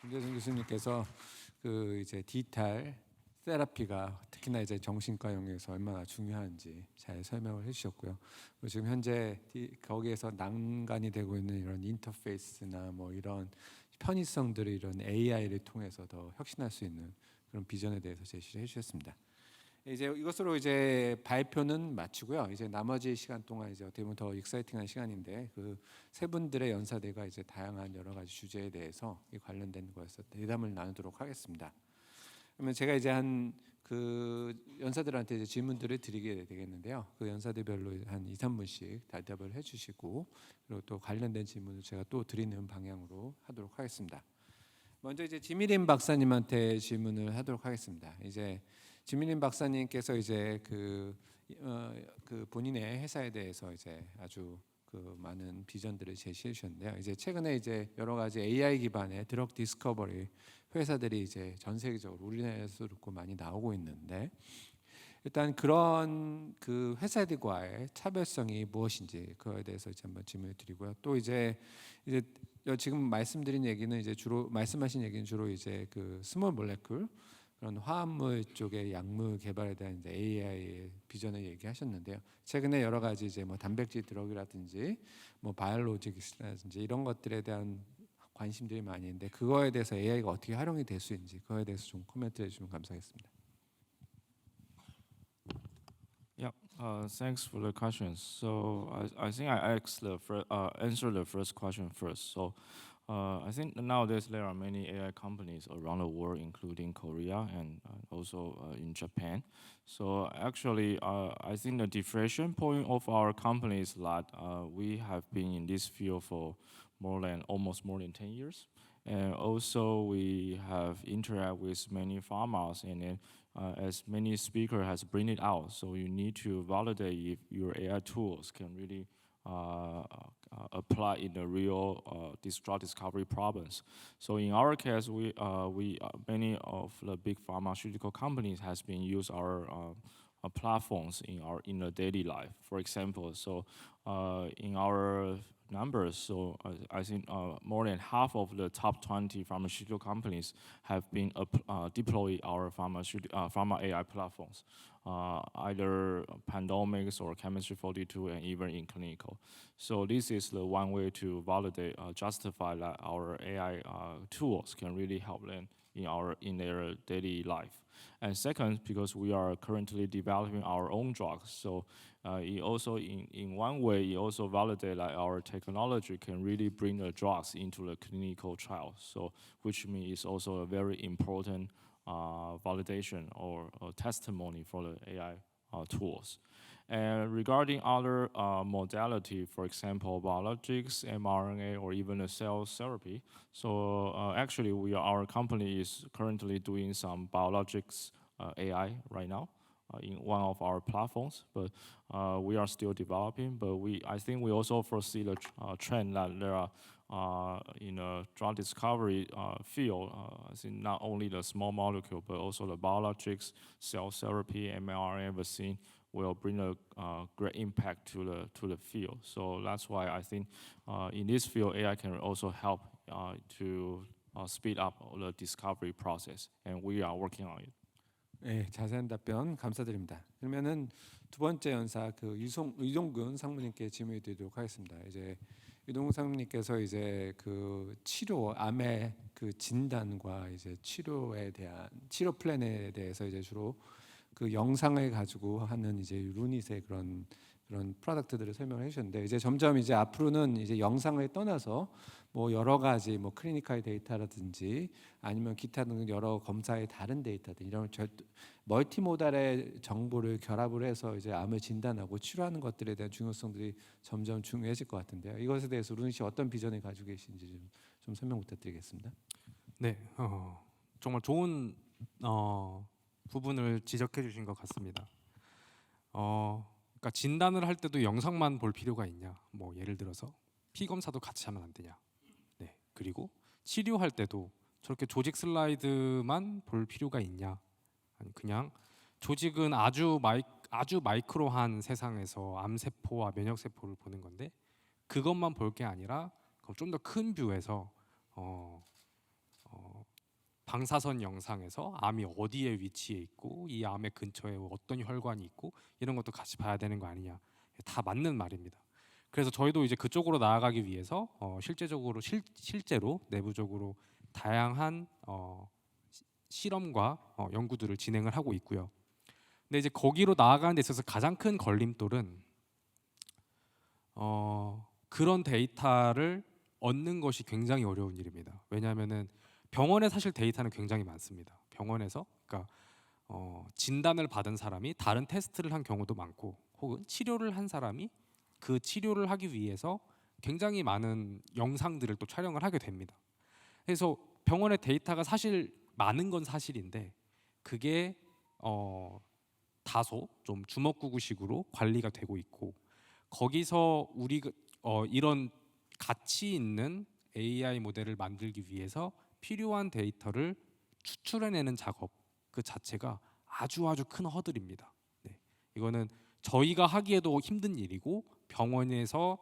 김대중 교수님께서 그 이제 디지털 테라피가 특히나 이제 정신과용에서 얼마나 중요한지 잘 설명을 해주셨고요. 그리고 지금 현재 거기에서 난간이 되고 있는 이런 인터페이스나 뭐 이런 편의성들을 이런 AI를 통해서 더 혁신할 수 있는 그런 비전에 대해서 제시를 해주셨습니다. 이제 이것으로 이제 발표는 마치고요. 이제 나머지 시간 동안 이제 어떻게 보면 더 익사이팅한 시간인데 그 세 분들의 연사대가 이제 다양한 여러 가지 주제에 대해서 이 관련된 거에서 대담을 나누도록 하겠습니다. 그러면 제가 이제 한 그 연사들한테 이제 질문들을 드리게 되겠는데요. 그 연사대별로 한 2, 3분씩 대답을 해주시고 그리고 또 관련된 질문을 제가 또 드리는 방향으로 하도록 하겠습니다. 먼저 이제 지미린 박사님한테 질문을 하도록 하겠습니다. 이제 지미린 박사님께서 이제 그 본인의 회사에 대해서 이제 아주 그 많은 비전들을 제시해 주셨는데요. 이제 최근에 이제 여러 가지 AI 기반의 드럭 디스커버리 회사들이 이제 전 세계적으로 우리나라에서도 그렇고 많이 나오고 있는데 일단 그런 그 회사들과의 차별성이 무엇인지 그거에 대해서 이제 한번 질문을 드리고요. 또 이제 지금 말씀드린 얘기는 이제 주로 말씀하신 얘기는 주로 이제 그 스몰 몰레큘 그런 화합물 쪽의 약물 개발에 대한 이제 AI의 비전을 얘기하셨는데요. 최근에 여러 가지 이제 뭐 단백질 드럭이라든지 뭐 바이올로직스라든지 이런 것들에 대한 관심들이 많이 있는데 그거에 대해서 AI가 어떻게 활용이 될 수 있는지 그거에 대해서 좀 코멘트 해주시면 감사하겠습니다. Yeah, thanks for the questions. So I think I answer the first question first. So I think nowadays there are many AI companies around the world, including Korea and also in Japan. So actually, I think the differentiation point of our company is that we have been in this field for almost more than 10 years. And also we have interact with many farmers, and then as many speaker has bring it out, so you need to validate if your AI tools can really apply in the real drug discovery problems. So in our case, many of the big pharmaceutical companies has been use our platforms in the daily life. For example, so in our numbers, so I think more than half of the top 20 pharmaceutical companies have been deploy our pharma AI platforms, either Pandomics or Chemistry 42, and even in clinical. So this is the one way to validate, justify that our AI tools can really help them in their daily life. And second, because we are currently developing our own drugs, so it also in one way it also validate that our technology can really bring the drugs into the clinical trial. So which means it's also a very important validation or testimony for the AI tools. And regarding other modality, for example, biologics, mRNA, or even a cell therapy. So actually, our company is currently doing some biologics AI right now in one of our platforms, but we are still developing. But I think we also foresee the trend that there are in a drug discovery field, I think not only the small molecule, but also the biologics, cell therapy, mRNA vaccine will bring a great impact to the field. So that's why I think in this field, AI can also help to speed up the discovery process, and we are working on it. 네, 자세한 답변 감사드립니다. 그러면은 두 번째 연사 그 유동근 상무님께 질문을 드리도록 하겠습니다. 이제 유동근 상무님께서 이제 그 치료 암의 그 진단과 이제 치료에 대한 치료 플랜에 대해서 이제 주로 그 영상을 가지고 하는 이제 루닛의 그런 프로덕트들을 설명해 주셨는데 이제 점점 이제 앞으로는 이제 영상을 떠나서 뭐 여러 가지 뭐 클리니컬 데이터라든지 아니면 기타 등 여러 검사의 다른 데이터들 이런 멀티모달의 정보를 결합을 해서 이제 암을 진단하고 치료하는 것들에 대한 중요성들이 점점 중요해질 것 같은데요. 이것에 대해서 루닛이 어떤 비전을 가지고 계신지 좀 설명 부탁드리겠습니다. 네, 정말 좋은 부분을 지적해 주신 것 같습니다. 그러니까 진단을 할 때도 영상만 볼 필요가 있냐? 뭐 예를 들어서 피 검사도 같이 하면 안 되냐? 네, 그리고 치료할 때도 저렇게 조직 슬라이드만 볼 필요가 있냐? 아니 그냥 조직은 아주 마이크로한 세상에서 암세포와 면역세포를 보는 건데 그것만 볼 게 아니라 좀 더 큰 뷰에서 방사선 영상에서 암이 어디에 위치해 있고 이 암의 근처에 어떤 혈관이 있고 이런 것도 같이 봐야 되는 거 아니냐. 다 맞는 말입니다. 그래서 저희도 이제 그쪽으로 나아가기 위해서 실제로 내부적으로 다양한 실험과 연구들을 진행을 하고 있고요. 근데 이제 거기로 나아가는 데 있어서 가장 큰 걸림돌은 그런 데이터를 얻는 것이 굉장히 어려운 일입니다. 왜냐하면은 병원에 사실 데이터는 굉장히 많습니다. 병원에서 그러니까 진단을 받은 사람이 다른 테스트를 한 경우도 많고, 혹은 치료를 한 사람이 그 치료를 하기 위해서 굉장히 많은 영상들을 또 촬영을 하게 됩니다. 그래서 병원의 데이터가 사실 많은 건 사실인데 그게 다소 좀 주먹구구식으로 관리가 되고 있고, 거기서 이런 가치 있는 AI 모델을 만들기 위해서 필요한 데이터를 추출해내는 작업 그 자체가 아주 큰 허들입니다. 네. 이거는 저희가 하기에도 힘든 일이고 병원에서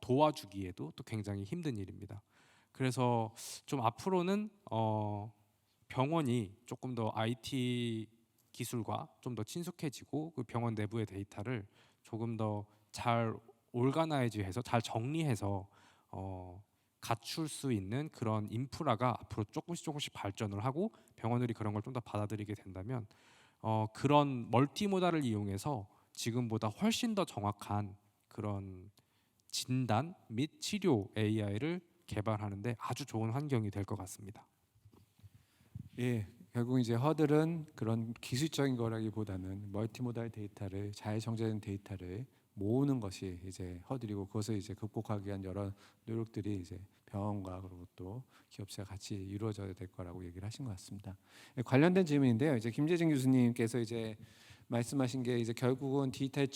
도와주기에도 또 굉장히 힘든 일입니다. 그래서 좀 앞으로는 병원이 조금 더 IT 기술과 좀 더 친숙해지고 그 병원 내부의 데이터를 조금 더 잘 올가나이즈해서 잘 정리해서 갖출 수 있는 그런 인프라가 앞으로 조금씩 발전을 하고 병원들이 그런 걸 좀 더 받아들이게 된다면 그런 멀티모달을 이용해서 지금보다 훨씬 더 정확한 그런 진단 및 치료 AI를 개발하는데 아주 좋은 환경이 될 것 같습니다. 예, 결국 이제 허들은 그런 기술적인 거라기보다는 멀티모달 데이터를 잘 정제된 데이터를 모으는 것이 이제 허들이고, 그것을 이제 극복하기 위한 여러 노력들이 이제 병원과 그리고 또 기업체가 같이 이루어져야 될 거라고 얘기를 하신 것 같습니다. 관련된 질문인데요. 이제 김재진 교수님께서 이제 말씀하신 게 이제 결국은 디지털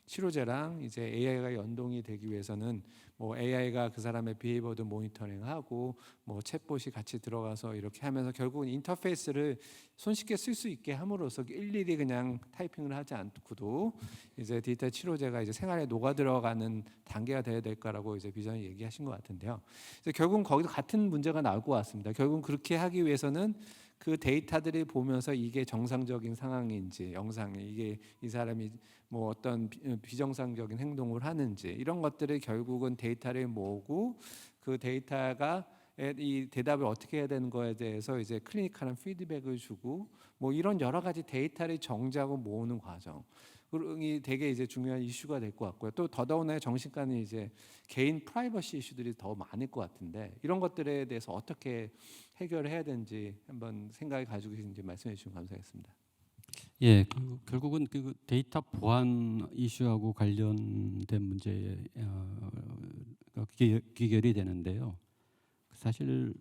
치료제랑 이제 AI가 연동이 되기 위해서는 뭐 AI가 그 사람의 비헤이버도 모니터링하고 뭐 챗봇이 같이 들어가서 이렇게 하면서 결국은 인터페이스를 손쉽게 쓸 수 있게 함으로써 일일이 그냥 타이핑을 하지 않고도 이제 디지털 치료제가 이제 생활에 녹아 들어가는 단계가 돼야 될 거라고 이제 비전을 얘기하신 것 같은데요. 이제 결국은 거기서 같은 문제가 나올 것 같습니다. 결국은 그렇게 하기 위해서는 그 데이터들을 보면서 이게 정상적인 상황인지, 영상이 이게 이 사람이 뭐 어떤 비정상적인 행동을 하는지, 이런 것들을 결국은 데이터를 모으고 그 데이터가 이 대답을 어떻게 해야 되는 거에 대해서 이제 클리니컬한 피드백을 주고, 뭐 이런 여러 가지 데이터를 정지하고 모으는 과정이 되게 이제 중요한 이슈가 될 것 같고요. 또 더더군다나 정신과는 이제 개인 프라이버시 이슈들이 더 많을 것 같은데, 이런 것들에 대해서 어떻게 해결을 해야 되는지 한번 생각을 가지고 계신지 말씀해 주시면 감사하겠습니다. 예, 결국은 그 데이터 보안 이슈하고 관련된 문제에 귀결이 되는데요. 사실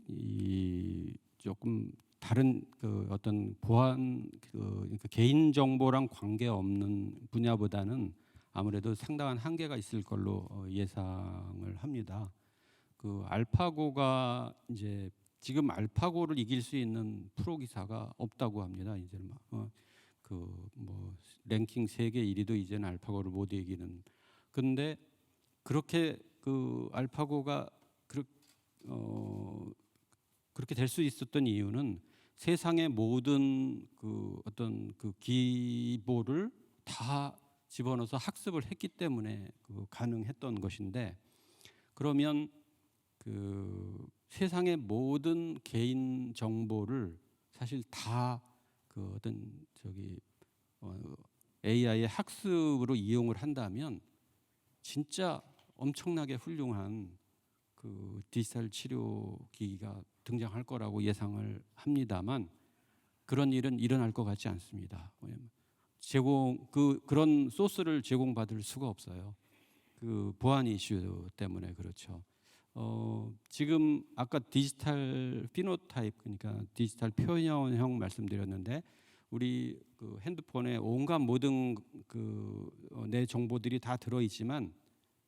이 조금 다른 어떤 보안 그러니까 개인 정보랑 관계 없는 분야보다는 아무래도 상당한 한계가 있을 걸로 예상을 합니다. 그 알파고가 이제 지금 알파고를 이길 수 있는 프로 기사가 없다고 합니다. 이제 뭐 랭킹 세계 1위도 이제는 알파고를 못 이기는. 근데 그렇게 그 알파고가 그렇게 될 수 있었던 이유는 세상의 모든 그 어떤 그 기보를 다 집어넣어서 학습을 했기 때문에 가능했던 것인데, 그러면 그 세상의 모든 개인 정보를 사실 다 그 어떤 AI의 학습으로 이용을 한다면 진짜 엄청나게 훌륭한 그 디지털 치료 기기가 등장할 거라고 예상을 합니다만, 그런 일은 일어날 것 같지 않습니다. 그런 소스를 제공받을 수가 없어요. 그 보안 이슈 때문에 그렇죠. 지금 아까 디지털 피노타입, 그러니까 디지털 표현형 말씀드렸는데, 우리 그 핸드폰에 온갖 모든 내 정보들이 다 들어 있지만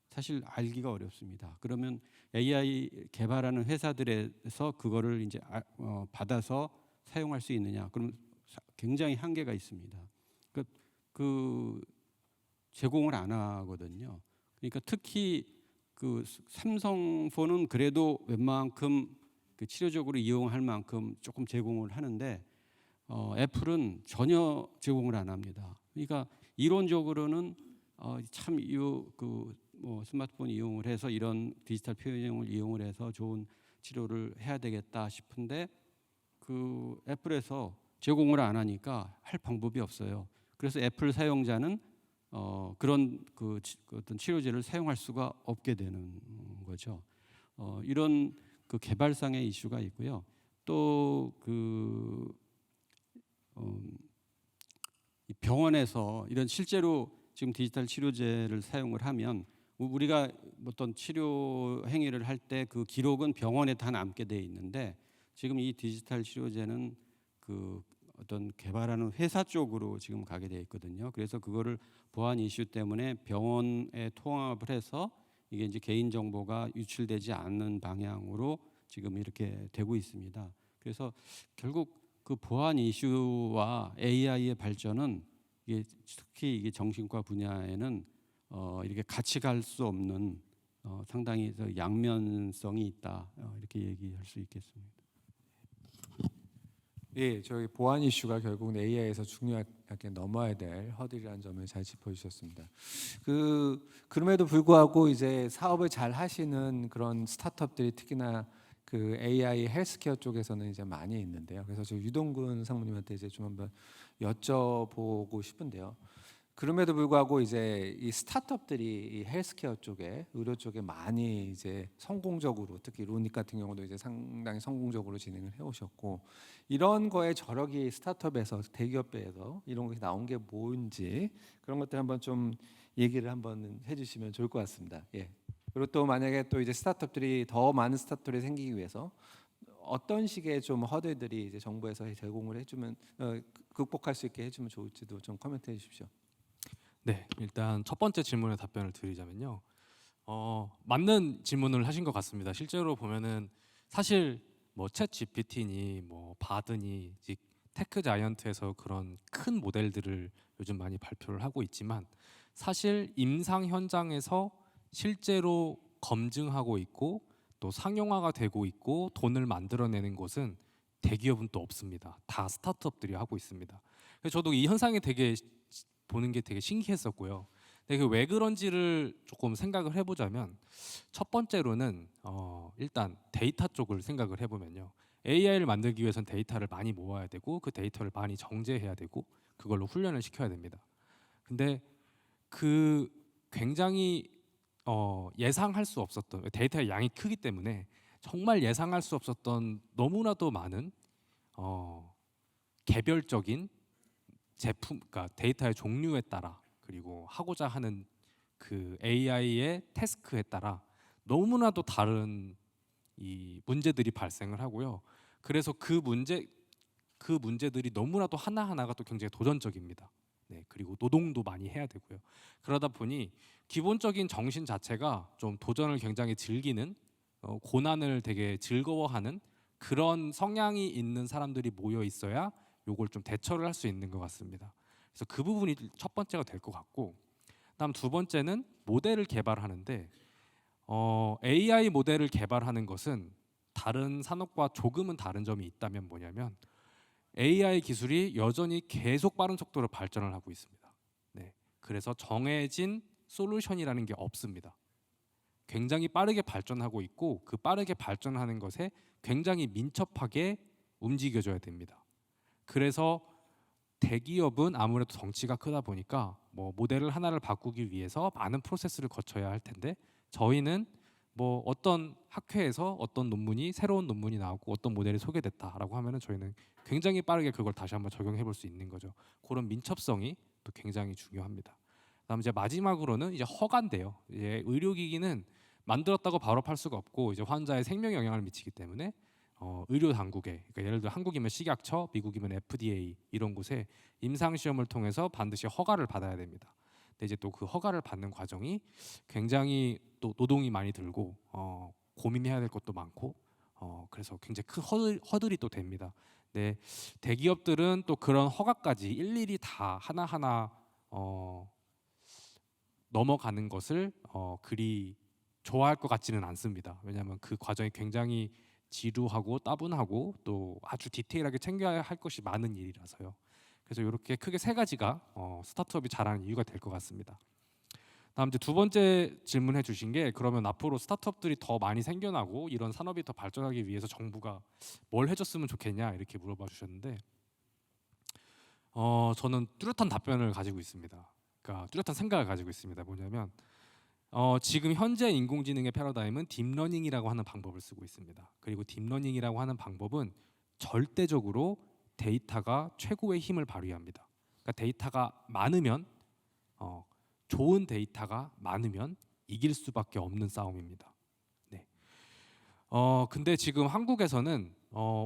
사실 알기가 어렵습니다. 그러면 AI 개발하는 회사들에서 그거를 이제 받아서 사용할 수 있느냐? 그럼 굉장히 한계가 있습니다. 그 제공을 안 하거든요. 그러니까 특히 그 삼성폰은 그래도 웬만큼 그 치료적으로 이용할 만큼 조금 제공을 하는데 애플은 전혀 제공을 안 합니다. 그러니까 이론적으로는 참이그뭐 스마트폰 이용을 해서 이런 디지털 표현형을 이용을 해서 좋은 치료를 해야 되겠다 싶은데 그 애플에서 제공을 안 하니까 할 방법이 없어요. 그래서 애플 사용자는 그런 그 어떤 치료제를 사용할 수가 없게 되는 거죠. 이런 그 개발상의 이슈가 있고요. 또그 병원에서 이런 실제로 지금 디지털 치료제를 사용을 하면 우리가 어떤 치료 행위를 할 때 그 기록은 병원에 다 남게 돼 있는데 지금 이 디지털 치료제는 그 어떤 개발하는 회사 쪽으로 지금 가게 돼 있거든요. 그래서 그거를 보안 이슈 때문에 병원에 통합을 해서 이게 이제 개인 정보가 유출되지 않는 방향으로 지금 이렇게 되고 있습니다. 그래서 결국 그 보안 이슈와 AI의 발전은 이게 특히 이게 정신과 분야에는 이렇게 같이 갈 수 없는 상당히 양면성이 있다 이렇게 얘기할 수 있겠습니다. 예, 저희 보안 이슈가 결국은 AI에서 중요하게 넘어야 될 허들이라는 점을 잘 짚어주셨습니다. 그럼에도 불구하고 이제 사업을 잘 하시는 그런 스타트업들이 특히나 그 AI 헬스케어 쪽에서는 이제 많이 있는데요. 그래서 저 유동근 상무님한테 이제 좀 한번 여쭤보고 싶은데요. 그럼에도 불구하고 이제 이 스타트업들이 이 헬스케어 쪽에 의료 쪽에 많이 이제 성공적으로 특히 로닉 같은 경우도 이제 상당히 성공적으로 진행을 해오셨고 이런 거에 저력이 스타트업에서 대기업에서 이런 것이 나온 게 뭔지 그런 것들 한번 좀 얘기를 한번 해주시면 좋을 것 같습니다. 예. 그리고 또 만약에 또 이제 스타트업들이 더 많은 스타트업이 생기기 위해서 어떤 식의 좀 허들들이 이제 정부에서 제공을 해주면 극복할 수 있게 해주면 좋을지도 좀 코멘트해 주십시오. 네, 일단 첫 번째 질문에 답변을 드리자면요. 맞는 질문을 하신 것 같습니다. 실제로 보면은 사실 뭐 챗 GPT니 뭐 바드니 테크 자이언트에서 그런 큰 모델들을 요즘 많이 발표를 하고 있지만 사실 임상 현장에서 실제로 검증하고 있고 또 상용화가 되고 있고 돈을 만들어내는 곳은 대기업은 또 없습니다. 다 스타트업들이 하고 있습니다. 그래서 저도 이 현상이 되게 보는 게 되게 신기했었고요. 근데 왜 그런지를 조금 생각을 해보자면 첫 번째로는 일단 데이터 쪽을 생각을 해보면요. AI를 만들기 위해서는 데이터를 많이 모아야 되고 그 데이터를 많이 정제해야 되고 그걸로 훈련을 시켜야 됩니다. 근데 그 굉장히 예상할 수 없었던 데이터의 양이 크기 때문에 정말 예상할 수 없었던 너무나도 많은 개별적인 제품, 그러니까 데이터의 종류에 따라 그리고 하고자 하는 그 AI의 태스크에 따라 너무나도 다른 이 문제들이 발생을 하고요. 그래서 그 문제들이 너무나도 하나하나가 또 굉장히 도전적입니다. 네, 그리고 노동도 많이 해야 되고요. 그러다 보니 기본적인 정신 자체가 좀 도전을 굉장히 즐기는 고난을 되게 즐거워하는 그런 성향이 있는 사람들이 모여 있어야 요걸 좀 대처를 할 수 있는 것 같습니다. 그래서 그 부분이 첫 번째가 될 것 같고, 다음 두 번째는 모델을 개발하는데 AI 모델을 개발하는 것은 다른 산업과 조금은 다른 점이 있다면 뭐냐면 AI 기술이 여전히 계속 빠른 속도로 발전을 하고 있습니다. 네, 그래서 정해진 솔루션이라는 게 없습니다. 굉장히 빠르게 발전하고 있고 그 빠르게 발전하는 것에 굉장히 민첩하게 움직여줘야 됩니다. 그래서 대기업은 아무래도 덩치가 크다 보니까 뭐 모델을 하나를 바꾸기 위해서 많은 프로세스를 거쳐야 할 텐데 저희는 뭐 어떤 학회에서 어떤 논문이 새로운 논문이 나오고 어떤 모델이 소개됐다라고 하면은 저희는 굉장히 빠르게 그걸 다시 한번 적용해 볼 수 있는 거죠. 그런 민첩성이 또 굉장히 중요합니다. 그다음 이제 마지막으로는 이제 허가인데요. 이제 의료기기는 만들었다고 바로 팔 수가 없고 이제 환자의 생명에 영향을 미치기 때문에 의료 당국에 그러니까 예를 들어 한국이면 식약처, 미국이면 FDA 이런 곳에 임상 시험을 통해서 반드시 허가를 받아야 됩니다. 근데 이제 또 그 허가를 받는 과정이 굉장히 또 노동이 많이 들고 고민해야 될 것도 많고 그래서 굉장히 큰 허들이 또 됩니다. 네, 대기업들은 또 그런 허가까지 일일이 다 하나하나 넘어가는 것을 그리 좋아할 것 같지는 않습니다. 왜냐하면 그 과정이 굉장히 지루하고 따분하고 또 아주 디테일하게 챙겨야 할 것이 많은 일이라서요. 그래서 이렇게 크게 세 가지가 스타트업이 잘하는 이유가 될 것 같습니다. 다음 이제 두 번째 질문해 주신 게 그러면 앞으로 스타트업들이 더 많이 생겨나고 이런 산업이 더 발전하기 위해서 정부가 뭘 해줬으면 좋겠냐 이렇게 물어봐 주셨는데 저는 뚜렷한 답변을 가지고 있습니다. 그러니까 뚜렷한 생각을 가지고 있습니다. 뭐냐면 지금 현재 인공지능의 패러다임은 딥러닝이라고 하는 방법을 쓰고 있습니다. 그리고 딥러닝이라고 하는 방법은 절대적으로 데이터가 최고의 힘을 발휘합니다. 그러니까 데이터가 많으면 좋은 데이터가 많으면 이길 수밖에 없는 싸움입니다. 네. 근데 지금 한국에서는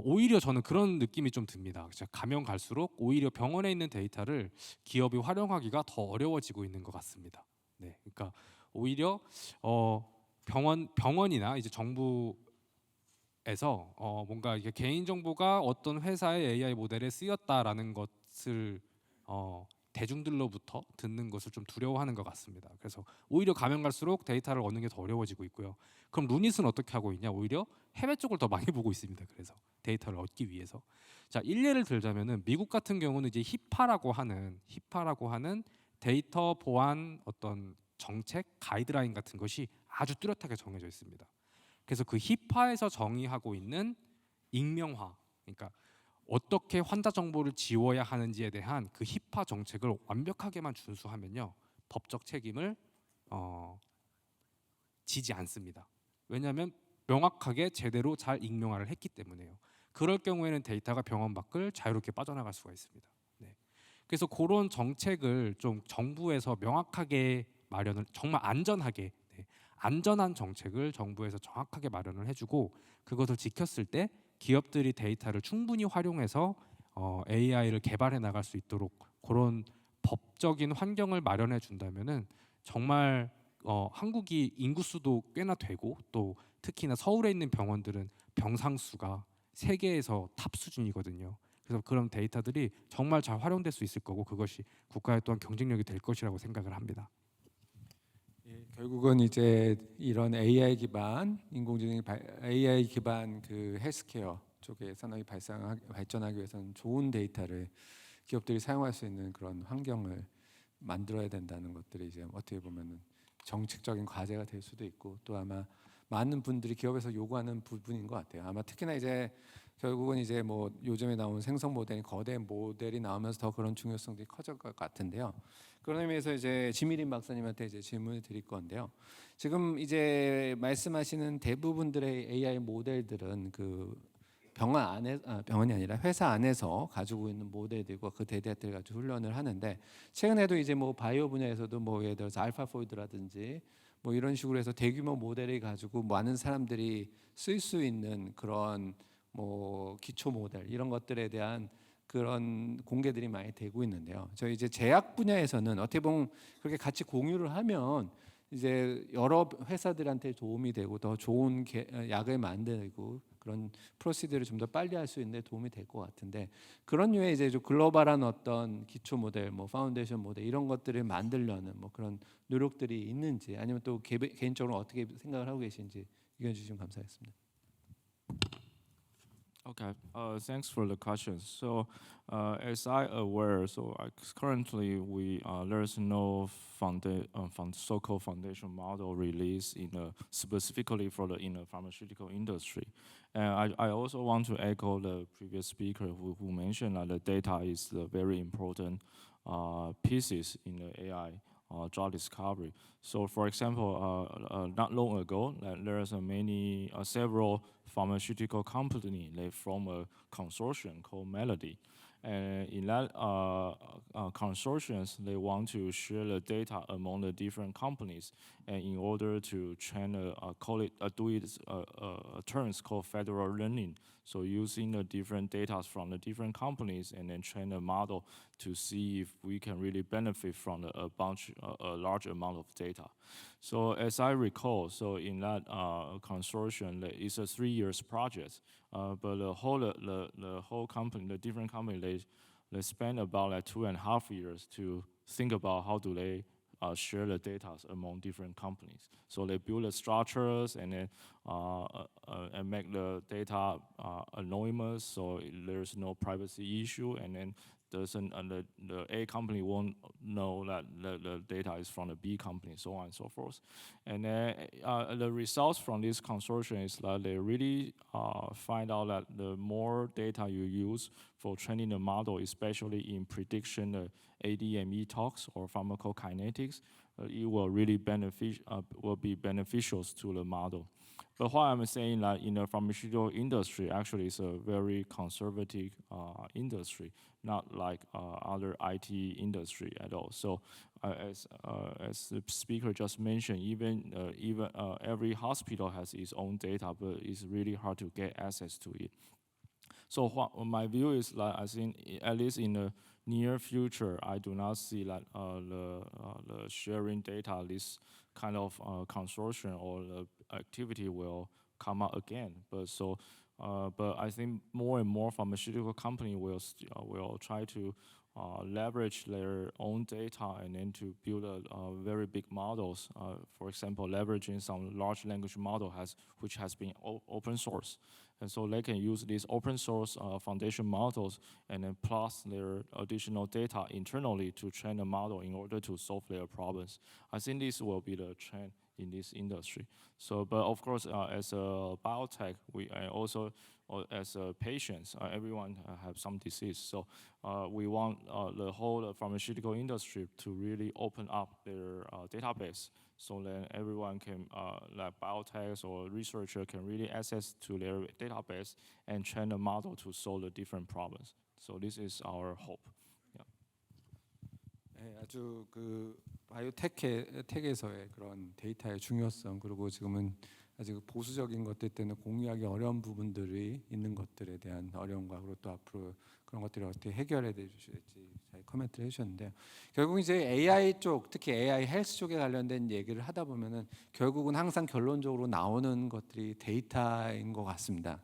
오히려 저는 그런 느낌이 좀 듭니다. 가면 갈수록 오히려 병원에 있는 데이터를 기업이 활용하기가 더 어려워지고 있는 것 같습니다. 네. 그러니까 오히려 병원이나 이제 정부에서 뭔가 이게 개인 정보가 어떤 회사의 AI 모델에 쓰였다라는 것을 대중들로부터 듣는 것을 좀 두려워하는 것 같습니다. 그래서 오히려 가면 갈수록 데이터를 얻는 게 더 어려워지고 있고요. 그럼 루닛은 어떻게 하고 있냐? 오히려 해외 쪽을 더 많이 보고 있습니다. 그래서 데이터를 얻기 위해서. 자, 일례를 들자면은 미국 같은 경우는 이제 히파라고 하는 데이터 보안 어떤 정책 가이드라인 같은 것이 아주 뚜렷하게 정해져 있습니다. 그래서 그 히파에서 정의하고 있는 익명화, 그러니까 어떻게 환자 정보를 지워야 하는지에 대한 그 히파 정책을 완벽하게만 준수하면요 법적 책임을 지지 않습니다. 왜냐하면 명확하게 제대로 잘 익명화를 했기 때문에요. 그럴 경우에는 데이터가 병원 밖을 자유롭게 빠져나갈 수가 있습니다. 네. 그래서 그런 정책을 좀 정부에서 명확하게 마련을 정말 안전하게 안전한 정책을 정부에서 정확하게 마련을 해주고 그것을 지켰을 때 기업들이 데이터를 충분히 활용해서 AI를 개발해 나갈 수 있도록 그런 법적인 환경을 마련해 준다면은 정말 한국이 인구 수도 꽤나 되고 또 특히나 서울에 있는 병원들은 병상 수가 세계에서 탑 수준이거든요. 그래서 그런 데이터들이 정말 잘 활용될 수 있을 거고 그것이 국가의 또한 경쟁력이 될 것이라고 생각을 합니다. 예, 결국은 이제 이런 AI 기반 AI 기반 그 헬스케어 쪽의 산업이 발전하기 위해서는 좋은 데이터를 기업들이 사용할 수 있는 그런 환경을 만들어야 된다는 것들이 이제 어떻게 보면은 정책적인 과제가 될 수도 있고 또 아마 많은 분들이 기업에서 요구하는 부분인 것 같아요. 아마 특히나 이제 결국은 이제 뭐 요즘에 나온 생성 모델이 거대 모델이 나오면서 더 그런 중요성들이 커질 것 같은데요. 그런 의미에서 이제 지미린 박사님한테 이제 질문을 드릴 건데요. 지금 이제 말씀하시는 대부분들의 AI 모델들은 그 병원이 아니라 회사 안에서 가지고 있는 모델들과 그 데이터를 가지고 훈련을 하는데 최근에도 이제 뭐 바이오 분야에서도 뭐 예를 들어서 알파폴드라든지 뭐 이런 식으로 해서 대규모 모델을 가지고 많은 사람들이 쓸 수 있는 그런 뭐 기초 모델 이런 것들에 대한 그런 공개들이 많이 되고 있는데요. 저희 이제 제약 분야에서는 어떻게 보면 그렇게 같이 공유를 하면 이제 여러 회사들한테 도움이 되고 더 좋은 약을 만들고 그런 프로시드를 좀 더 빨리 할 수 있는 데 도움이 될 것 같은데 그런 류의 이제 좀 글로벌한 어떤 기초 모델, 뭐 파운데이션 모델 이런 것들을 만들려는 뭐 그런 노력들이 있는지 아니면 또 개인적으로 어떻게 생각을 하고 계신지 의견 주시면 감사하겠습니다. Okay, thanks for the question. So, as I aware, currently there's no so-called foundation model release specifically for in the pharmaceutical industry. And I also want to echo the previous speaker who mentioned that the data is the very important pieces in the AI drug discovery. So, for example, not long ago, there's several pharmaceutical company. They form a consortium called Melody, and in that consortiums, they want to share the data among the different companies, and in order to train terms called federal learning. So using the different data from the different companies and then train a model to see if we can really benefit from a large amount of data. So as I recall, so in that consortium, it's a 3 years project, but the whole company, the different company, they spend about like 2.5 years to think about how do they share the data among different companies. So they build the structures and then and make the data anonymous, so there's no privacy issue, and then the A company won't know that the data is from the B company, so on and so forth. And then the results from this consortium is that they really find out that the more data you use for training the model, especially in prediction, ADME talks or pharmacokinetics, it will really will be beneficial to the model. But what I'm saying that in the pharmaceutical industry, actually it's a very conservative industry, not like other IT industry at all. So as the speaker just mentioned, even every hospital has its own data, but it's really hard to get access to it. So what my view is that I think at least in the near future, I do not see that the sharing data, this kind of consortium or the activity will come out again. But I think more and more pharmaceutical companies will try to leverage their own data and then to build very big models. For example, leveraging some large language model which has been open source. And so they can use these open source foundation models and then plus their additional data internally to train a model in order to solve their problems. I think this will be the trend in this industry. So, but of course, as a biotech, as patients, everyone have some disease. So we want the whole pharmaceutical industry to really open up their database, so that everyone can, like biotechs or researcher, can really access to their database and train a model to solve the different problems. So this is our hope. 네, 아주 그 바이오텍에서의 그런 데이터의 중요성, 그리고 지금은 아직 보수적인 것들 때문에 공유하기 어려운 부분들이 있는 것들에 대한 어려움과, 그리고 또 앞으로 그런 것들을 어떻게 해결해 주실지 잘 코멘트를 해주셨는데요. 결국 이제 AI 쪽, 특히 AI 헬스 쪽에 관련된 얘기를 하다 보면은 결국은 항상 결론적으로 나오는 것들이 데이터인 것 같습니다.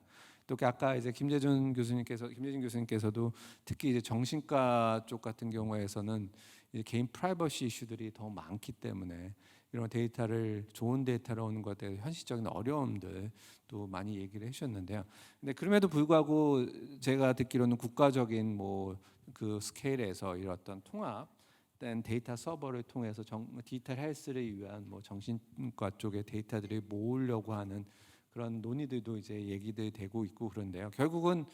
또 아까 이제 김재진 교수님께서도 특히 이제 정신과 쪽 같은 경우에서는 이제 개인 프라이버시 이슈들이 더 많기 때문에 이런 데이터를, 좋은 데이터를 얻는 것에 대해서 현실적인 어려움들 또 많이 얘기를 해주셨는데요. 근데 그럼에도 불구하고 제가 듣기로는 국가적인 뭐 그 스케일에서 이런 어떤 통합된 데이터 서버를 통해서 디지털 헬스를 위한 뭐 정신과 쪽의 데이터들이 모으려고 하는 그런 논의들도 이제 얘기들이 되고 있고 그런데요. 결국은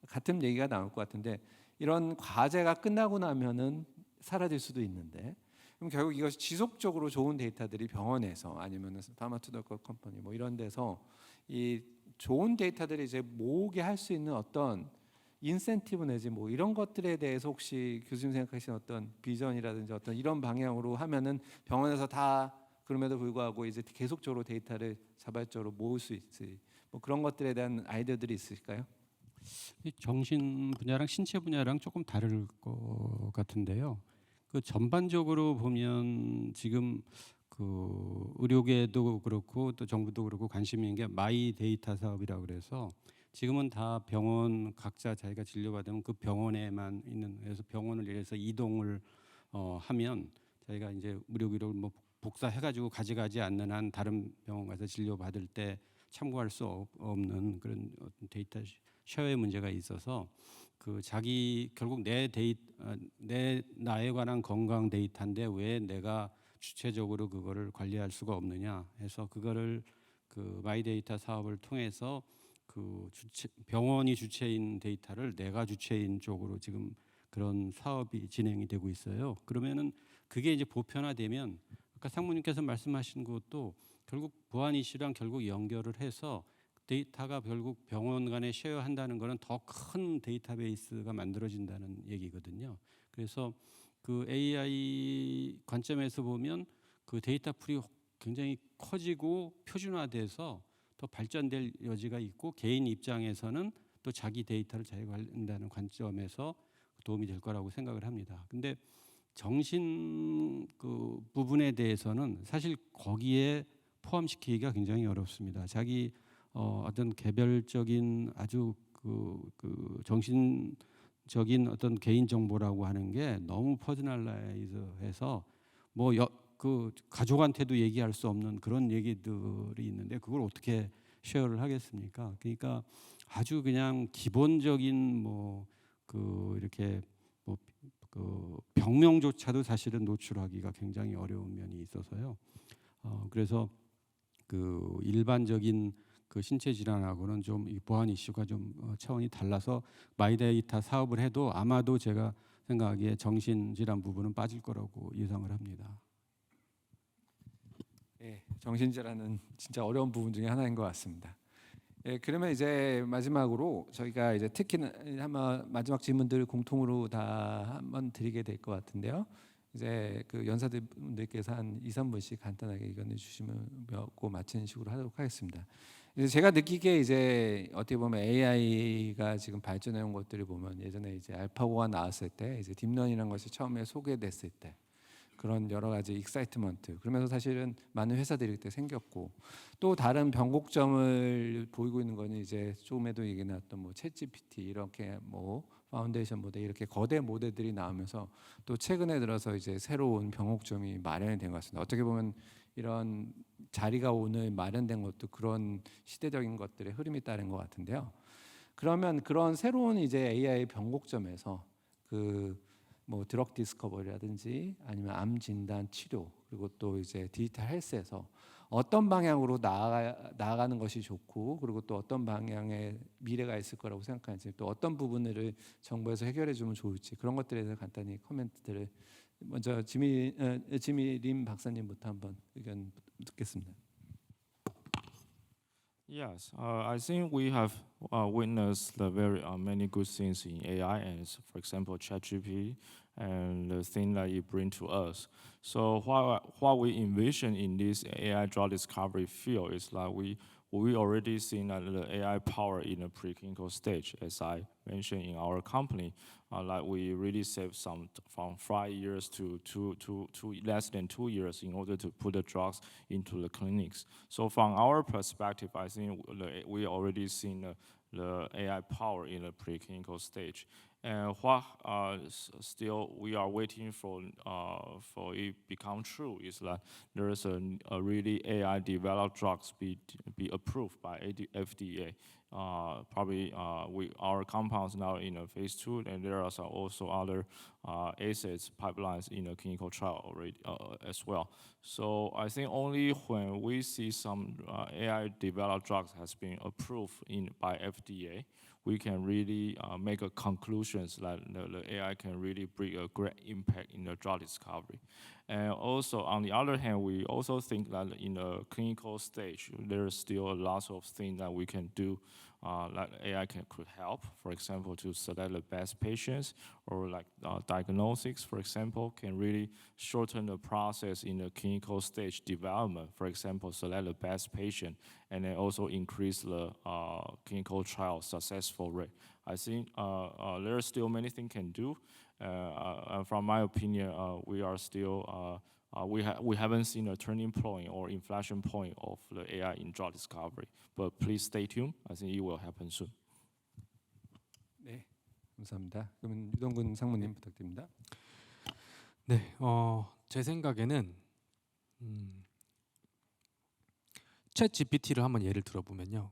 같은 얘기가 나올 것 같은데, 이런 과제가 끝나고 나면은 사라질 수도 있는데, 그럼 결국 이것이 지속적으로 좋은 데이터들이 병원에서 아니면 파마투더컬 컴퍼니 뭐 이런 데서 이 좋은 데이터들을 이제 모으게 할 수 있는 어떤 인센티브 내지 뭐 이런 것들에 대해서 혹시 교수님 생각하시는 어떤 비전이라든지 어떤 이런 방향으로 하면은 병원에서 다 그럼에도 불구하고 이제 계속적으로 데이터를 자발적으로 모을 수 있지, 뭐 그런 것들에 대한 아이디어들이 있으실까요? 정신 분야랑 신체 분야랑 조금 다를 것 같은데요. 그 전반적으로 보면 지금 그 의료계도 그렇고 또 정부도 그렇고 관심 있는 게 마이 데이터 사업이라고 그래서 지금은 다 병원 각자 자기가 진료받으면 그 병원에만 있는, 그래서 병원을 예를 들어서 이동을 하면 자기가 이제 의료기록을 뭐 복사해가지고 가져가지 않는 한 다른 병원 가서 진료받을 때 참고할 수 없는 그런 데이터 쉐어의 문제가 있어서 그 자기 결국 내 나에 관한 건강 데이터인데 왜 내가 주체적으로 그거를 관리할 수가 없느냐 해서 그거를 그 마이 데이터 사업을 통해서 그 병원이 주체인 데이터를 내가 주체인 쪽으로 지금 그런 사업이 진행이 되고 있어요. 그러면은 그게 이제 보편화되면 아까 상무님께서 말씀하신 것도 결국 보안 이슈랑 결국 연결을 해서 데이터가 결국 병원 간에 쉐어한다는 것은 더 큰 데이터베이스가 만들어진다는 얘기거든요. 그래서 그 AI 관점에서 보면 그 데이터 풀이 굉장히 커지고 표준화돼서 더 발전될 여지가 있고, 개인 입장에서는 또 자기 데이터를 자기가 관리한다는 관점에서 도움이 될 거라고 생각을 합니다. 근데 정신 그 부분에 대해서는 사실 거기에 포함시키기가 굉장히 어렵습니다. 자기 어떤 개별적인 아주 그 정신적인 어떤 개인 정보라고 하는 게 너무 퍼스널라이즈해서 뭐 그 가족한테도 얘기할 수 없는 그런 얘기들이 있는데 그걸 어떻게 쉐어를 하겠습니까? 그러니까 아주 그냥 기본적인 뭐 그 이렇게 뭐 그 병명조차도 사실은 노출하기가 굉장히 어려운 면이 있어서요. 그래서 그 일반적인 그 신체 질환하고는 좀 이 보안 이슈가 좀 차원이 달라서 마이데이터 사업을 해도 아마도 제가 생각하기에 정신질환 부분은 빠질 거라고 예상을 합니다. 예, 정신질환은 진짜 어려운 부분 중에 하나인 것 같습니다. 예, 그러면 이제 마지막으로 저희가 이제 특히나 한번 마지막 질문들을 공통으로 다 한번 드리게 될 것 같은데요. 이제 그 연사들분들께서 한 2, 3분씩 간단하게 의견을 주시면 고 마치는 식으로 하도록 하겠습니다. 이제 제가 느끼기에 이제 어떻게 보면 AI가 지금 발전해 온 것들을 보면 예전에 이제 알파고가 나왔을 때 이제 딥러닝이라는 것이 처음에 소개됐을 때 그런 여러 가지 익사이트먼트 그러면서 사실은 많은 회사들이 그때 생겼고 또 다른 변곡점을 보이고 있는 거는 이제 조금에도 얘기 나왔던 뭐 챗GPT 이렇게 뭐 파운데이션 모델 이렇게 거대 모델들이 나오면서 또 최근에 들어서 이제 새로운 변곡점이 마련이 된 것 같습니다. 어떻게 보면 이런 자리가 오늘 마련된 것도 그런 시대적인 것들의 흐름이 따른 것 같은데요. 그러면 그런 새로운 이제 AI 변곡점에서 그 뭐 드럭 디스커버리라든지 아니면 암 진단 치료 그리고 또 이제 디지털 헬스에서 어떤 방향으로 나아가는 것이 좋고 그리고 또 어떤 방향의 미래가 있을 거라고 생각하는지 또 어떤 부분을 정부에서 해결해 주면 좋을지 그런 것들에 대해서 간단히 코멘트들을 먼저 지미 림 박사님부터 한번 의견 듣겠습니다. Yes, I think we have witnessed the very many good things in AI, as for example ChatGPT and the thing that it brings to us. So what we envision in this AI drug discovery field is like we already seen that the AI power in a preclinical stage, as I mentioned in our company, like we really saved from 5 years to less than 2 years in order to put the drugs into the clinics. So from our perspective, I think we already seen the AI power in the preclinical stage. And what still we are waiting for it become true is that there is a really AI developed drugs be approved by FDA. Probably our compounds now in a phase 2, and there are also other assets pipelines in a clinical trial already as well. So I think only when we see some AI developed drugs has been approved by FDA, we can really make a conclusions that the AI can really bring a great impact in the drug discovery. And also, on the other hand, we also think that in the clinical stage, there is still a lot of things that we can do that AI could help. For example, to select the best patients, or like diagnostics, for example, can really shorten the process in the clinical stage development. For example, select the best patient, and then also increase the clinical trial successful rate. I think there are still many things can do. From my opinion, we are still we haven't seen a turning point or inflection point of the AI in drug discovery. But please stay tuned. I think it will happen soon. 네, 감사합니다. 그러면 유동근 상무님 부탁드립니다. 네, 제 생각에는 챗 GPT를 한번 예를 들어보면요.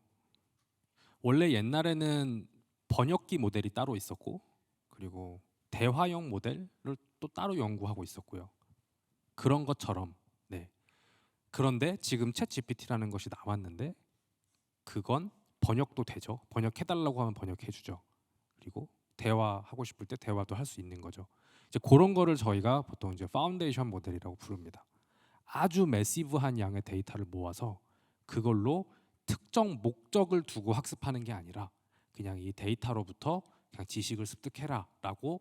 원래 옛날에는 번역기 모델이 따로 있었고, 그리고 대화형 모델을 또 따로 연구하고 있었고요. 그런 것처럼, 네. 그런데 지금 챗 GPT라는 것이 나왔는데, 그건 번역도 되죠. 번역해달라고 하면 번역해주죠. 그리고 대화하고 싶을 때 대화도 할 수 있는 거죠. 이제 그런 거를 저희가 보통 이제 파운데이션 모델이라고 부릅니다. 아주 매시브한 양의 데이터를 모아서 그걸로 특정 목적을 두고 학습하는 게 아니라 그냥 이 데이터로부터 그냥 지식을 습득해라라고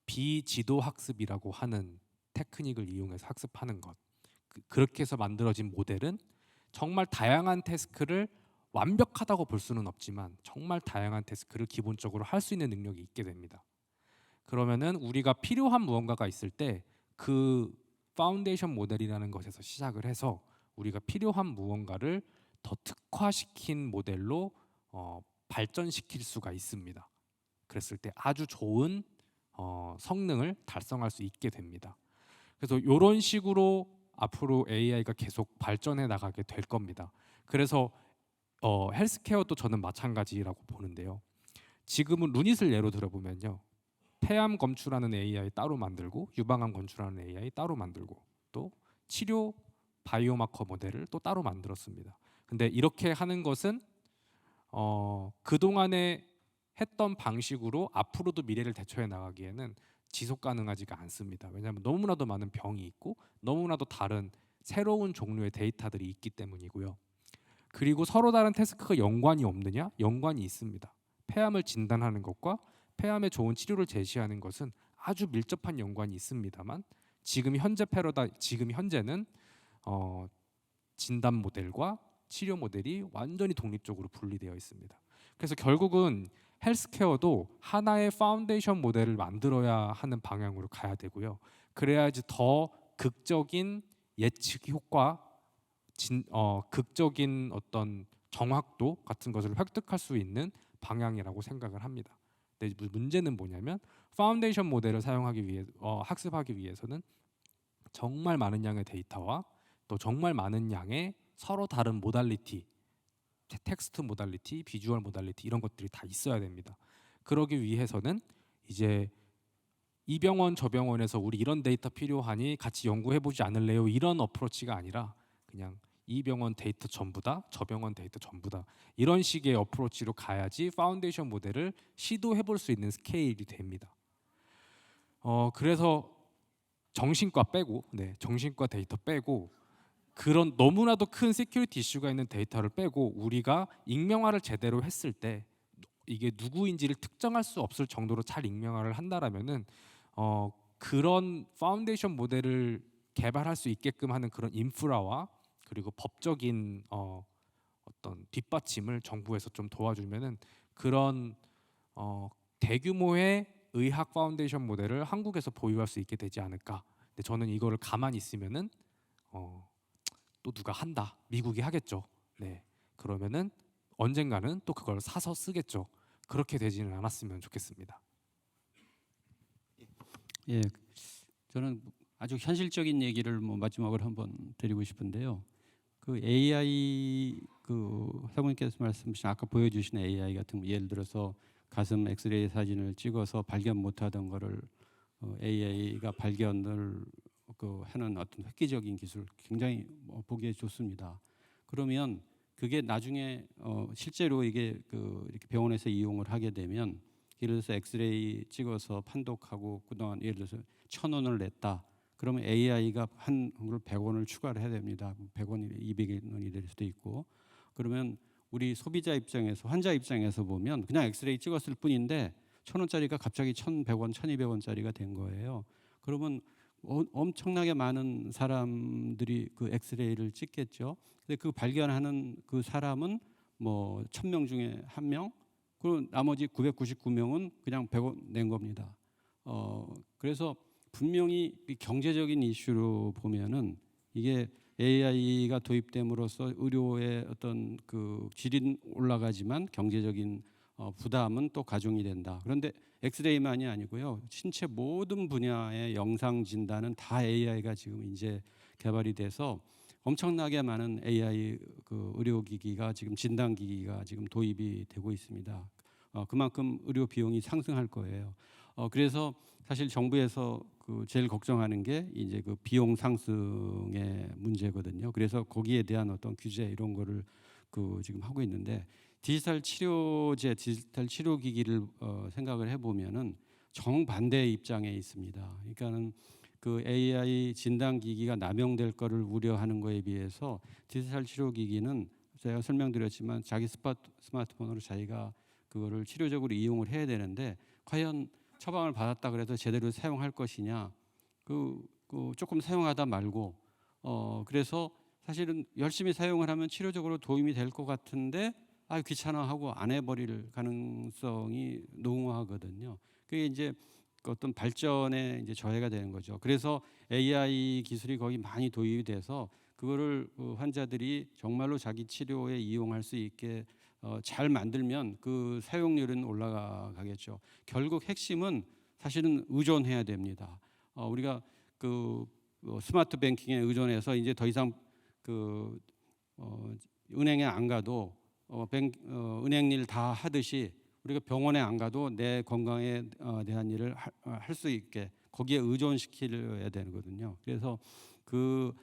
비지도 학습이라고 하는 테크닉을 이용해서 학습하는 것. 그렇게 해서 만들어진 모델은 정말 다양한 태스크를 완벽하다고 볼 수는 없지만 정말 다양한 태스크를 기본적으로 할 수 있는 능력이 있게 됩니다. 그러면은 우리가 필요한 무언가가 있을 때 그 파운데이션 모델이라는 것에서 시작을 해서 우리가 필요한 무언가를 더 특화시킨 모델로 발전시킬 수가 있습니다. 그랬을 때 아주 좋은 성능을 달성할 수 있게 됩니다. 그래서 이런 식으로 앞으로 AI가 계속 발전해 나가게 될 겁니다. 그래서 헬스케어도 저는 마찬가지라고 보는데요. 지금은 루닛을 예로 들어보면요. 폐암 검출하는 AI 따로 만들고 유방암 검출하는 AI 따로 만들고 또 치료 바이오마커 모델을 또 따로 만들었습니다. 근데 이렇게 하는 것은 그동안에 했던 방식으로 앞으로도 미래를 대처해 나가기에는 지속 가능하지가 않습니다. 왜냐하면 너무나도 많은 병이 있고 너무나도 다른 새로운 종류의 데이터들이 있기 때문이고요. 그리고 서로 다른 태스크가 연관이 없느냐? 연관이 있습니다. 폐암을 진단하는 것과 폐암에 좋은 치료를 제시하는 것은 아주 밀접한 연관이 있습니다만 지금 현재는 진단 모델과 치료 모델이 완전히 독립적으로 분리되어 있습니다. 그래서 결국은 헬스케어도 하나의 파운데이션 모델을 만들어야 하는 방향으로 가야 되고요. 그래야지 더 극적인 예측 효과, 극적인 어떤 정확도 같은 것을 획득할 수 있는 방향이라고 생각을 합니다. 근데 문제는 뭐냐면 파운데이션 모델을 학습하기 위해서는 정말 많은 양의 데이터와 또 정말 많은 양의 서로 다른 모달리티, 텍스트 모달리티, 비주얼 모달리티 이런 것들이 다 있어야 됩니다. 그러기 위해서는 이제 이 병원 저 병원에서 우리 이런 데이터 필요하니 같이 연구해보지 않을래요? 이런 어프로치가 아니라 그냥 이 병원 데이터 전부다, 저 병원 데이터 전부다 이런 식의 어프로치로 가야지 파운데이션 모델을 시도해볼 수 있는 스케일이 됩니다. 그래서 정신과 데이터 빼고 그런 너무나도 큰 시큐리티 이슈가 있는 데이터를 빼고 우리가 익명화를 제대로 했을 때 이게 누구인지를 특정할 수 없을 정도로 잘 익명화를 한다라면은 그런 파운데이션 모델을 개발할 수 있게끔 하는 그런 인프라와 그리고 법적인 어떤 뒷받침을 정부에서 좀 도와주면은 그런 대규모의 의학 파운데이션 모델을 한국에서 보유할 수 있게 되지 않을까. 근데 저는 이거를 가만히 있으면은 또 누가 한다. 미국이 하겠죠. 네. 그러면은 언젠가는 또 그걸 사서 쓰겠죠. 그렇게 되지는 않았으면 좋겠습니다. 예, 저는 아주 현실적인 얘기를 마지막으로 한번 드리고 싶은데요. 그 AI 사모님께서 말씀하신 아까 보여주신 AI 같은 예를 들어서 가슴 엑스레이 사진을 찍어서 발견 못하던 거를 AI가 발견을 하는 어떤 획기적인 기술 굉장히 보기에 좋습니다. 그러면 그게 나중에 실제로 이게 이렇게 병원에서 이용을 하게 되면 예를 들어서 엑스레이 찍어서 판독하고 그동안 예를 들어서 1,000원을 냈다. 그러면 AI가 한 100원을 추가를 해야 됩니다. 100원이 200원이 될 수도 있고. 그러면 우리 소비자 입장에서 환자 입장에서 보면 그냥 엑스레이 찍었을 뿐인데 1,000원짜리가 갑자기 1,100원, 1,200원짜리가 된 거예요. 그러면 엄청나게 많은 사람들이 그 엑스레이를 찍겠죠. 근데 그 발견하는 그 사람은 1,000명 중에 1명, 그리고 나머지 999명은 그냥 100원 낸 겁니다. 그래서 분명히 경제적인 이슈로 보면은 이게 AI가 도입됨으로써 의료의 어떤 그 질은 올라가지만 경제적인 부담은 또 가중이 된다. 그런데 엑스레이만이 아니고요. 신체 모든 분야의 영상 진단은 다 AI가 지금 이제 개발이 돼서 엄청나게 많은 AI 의료기기가 지금 진단기기가 지금 도입이 되고 있습니다. 그만큼 의료 비용이 상승할 거예요. 그래서 사실 정부에서 제일 걱정하는 게 이제 그 비용 상승의 문제거든요. 그래서 거기에 대한 어떤 규제 이런 거를 지금 하고 있는데 디지털 치료제, 디지털 치료기기를 생각을 해보면은 정반대의 입장에 있습니다. 그러니까는 그 AI 진단기기가 남용될 거를 우려하는 거에 비해서 디지털 치료기기는 제가 설명드렸지만 자기 스마트폰으로 자기가 그거를 치료적으로 이용을 해야 되는데 과연 처방을 받았다 그래도 제대로 사용할 것이냐, 조금 사용하다 말고 그래서 사실은 열심히 사용을 하면 치료적으로 도움이 될 것 같은데 귀찮아하고 안 해버릴 가능성이 농후하거든요. 그게 이제 어떤 발전에 이제 저해가 되는 거죠. 그래서 AI 기술이 거기 많이 도입이 돼서 그거를 환자들이 정말로 자기 치료에 이용할 수 있게 잘 만들면 그 사용률은 올라가겠죠. 결국 핵심은 사실은 의존해야 됩니다. 우리가 스마트 뱅킹에 의존해서 이제 더 이상 그 은행에 안 가도 은행 일 다 하듯이 우리가 병원에 안 가도 내 건강에 대한 일을 할 수 있게 거기에 의존시켜야 되거든요. 그래서 그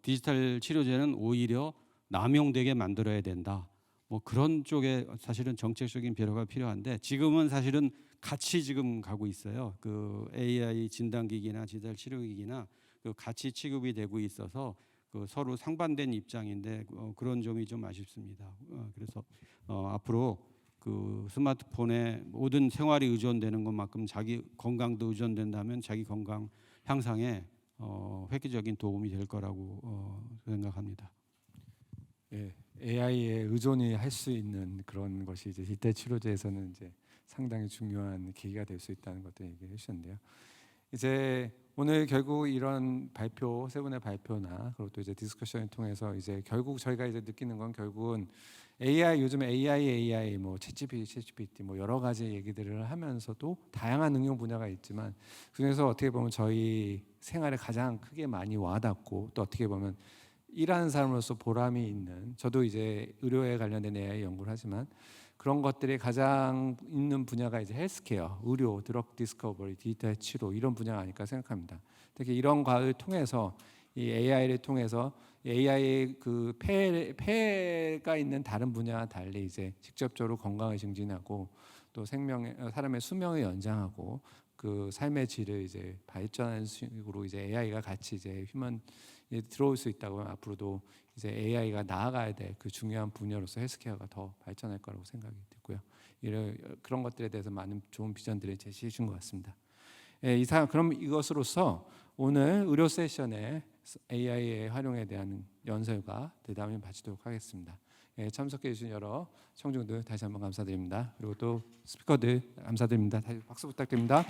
디지털 치료제는 오히려 남용되게 만들어야 된다. 뭐 그런 쪽에 사실은 정책적인 배려가 필요한데 지금은 사실은 같이 지금 가고 있어요. 그 AI 진단기기나 디지털 치료기기나 그 같이 취급이 되고 있어서 그 서로 상반된 입장인데 그런 점이 좀 아쉽습니다. 그래서 앞으로 그 스마트폰에 모든 생활이 의존되는 것만큼 자기 건강도 의존된다면 자기 건강 향상에 획기적인 도움이 될 거라고 생각합니다. 예, AI에 의존이 할 수 있는 그런 것이 이제 디지털 치료제에서는 이제 상당히 중요한 계기가 될 수 있다는 것도 얘기해 주셨는데요. 이제 오늘 결국 이런 발표, 세 분의 발표나 그리고 또 이제 디스커션을 통해서 이제 결국 저희가 이제 느끼는 건 결국은 AI 요즘 AI 뭐 챗GPT 뭐 여러 가지 얘기들을 하면서도 다양한 응용 분야가 있지만 그중에서 어떻게 보면 저희 생활에 가장 크게 많이 와닿고 또 어떻게 보면 일하는 사람으로서 보람이 있는 저도 이제 의료에 관련된 AI 연구를 하지만 그런 것들이 가장 있는 분야가 이제 헬스케어, 의료, 드럭 디스커버리, 디지털 치료 이런 분야가 아닐까 생각합니다. 특히 이런 과를 통해서 이 AI를 통해서 AI의 그 폐가 있는 다른 분야와 달리 이제 직접적으로 건강을 증진하고 또 사람의 수명을 연장하고 그 삶의 질을 이제 발전하는 식으로 이제 AI가 같이 이제 휴먼 들어올 수 있다고 하면 앞으로도 이제 AI가 나아가야 될 그 중요한 분야로서 헬스케어가 더 발전할 거라고 생각이 들고요. 그런 것들에 대해서 많은 좋은 비전들을 제시해 준 것 같습니다. 예, 그럼 이것으로서 오늘 의료 세션에 AI의 활용에 대한 연설과 대담을 마치도록 하겠습니다. 예, 참석해 주신 여러 청중들 다시 한번 감사드립니다. 그리고 또 스피커들 감사드립니다. 다시 박수 부탁드립니다.